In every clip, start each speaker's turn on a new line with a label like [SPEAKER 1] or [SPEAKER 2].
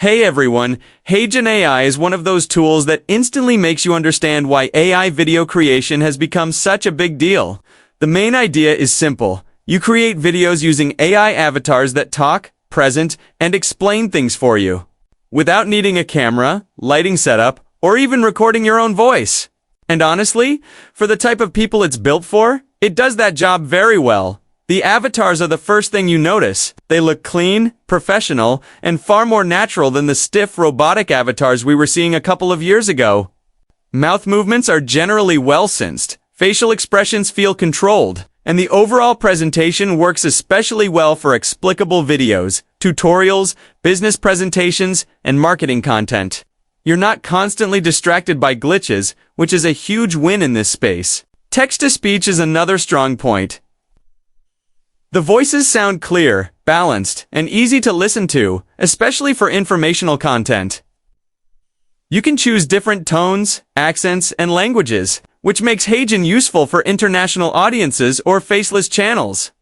[SPEAKER 1] Hey everyone, HeyGen AI is one of those tools that instantly makes you understand why AI video creation has become such a big deal. The main idea is simple. You create videos using AI avatars that talk, present, and explain things for you, without needing a camera, lighting setup, or even recording your own voice. And honestly, for the type of people it's built for, it does that job very well. The avatars are the first thing you notice. They look clean, professional, and far more natural than the stiff robotic avatars we were seeing a couple of years ago. Mouth movements are generally well-synced, facial expressions feel controlled, and the overall presentation works especially well for explicable videos, tutorials, business presentations, and marketing content. You're not constantly distracted by glitches, which is a huge win in this space. Text-to-speech is another strong point. The voices sound clear, balanced, and easy to listen to, especially for informational content. You can choose different tones, accents, and languages, which makes HeyGen useful for international audiences or faceless channels.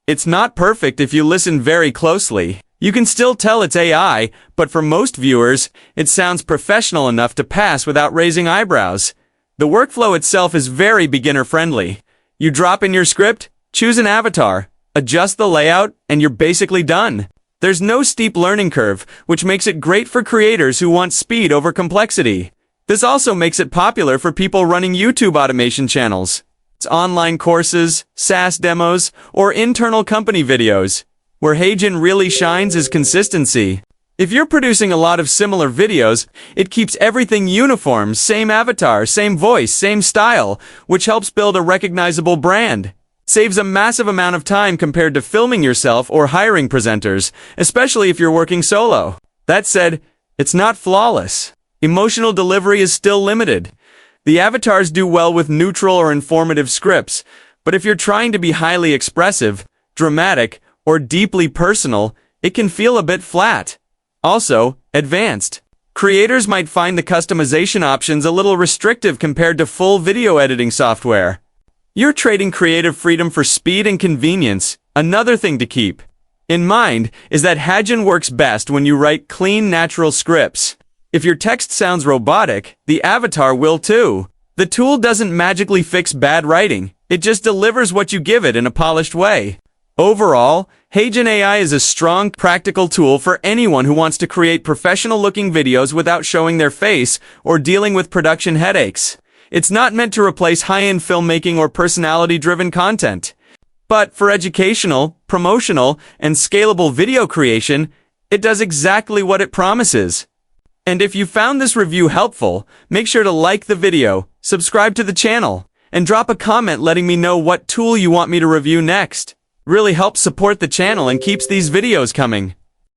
[SPEAKER 1] It's not perfect if you listen very closely. You can still tell it's AI, but for most viewers, it sounds professional enough to pass without raising eyebrows. The workflow itself is very beginner-friendly. You drop in your script, choose an avatar, adjust the layout, and you're basically done. There's no steep learning curve, which makes it great for creators who want speed over complexity. This also makes it popular for people running YouTube automation channels. It's online courses, SaaS demos, or internal company videos. Where HeyGen really shines is consistency. If you're producing a lot of similar videos, it keeps everything uniform, same avatar, same voice, same style, which helps build a recognizable brand. Saves a massive amount of time compared to filming yourself or hiring presenters, especially if you're working solo. That said, it's not flawless. Emotional delivery is still limited. The avatars do well with neutral or informative scripts, but if you're trying to be highly expressive, dramatic, or deeply personal, it can feel a bit flat. Also, advanced. Creators might find the customization options a little restrictive compared to full video editing software. You're trading creative freedom for speed and convenience. Another thing to keep in mind is that HeyGen works best when you write clean, natural scripts. If your text sounds robotic, the avatar will too. The tool doesn't magically fix bad writing. It just delivers what you give it in a polished way. Overall, HeyGen AI is a strong, practical tool for anyone who wants to create professional-looking videos without showing their face or dealing with production headaches. It's not meant to replace high-end filmmaking or personality-driven content. But for educational, promotional, and scalable video creation, it does exactly what it promises. And if you found this review helpful, make sure to like the video, subscribe to the channel, and drop a comment letting me know what tool you want me to review next. Really helps support the channel and keeps these videos coming.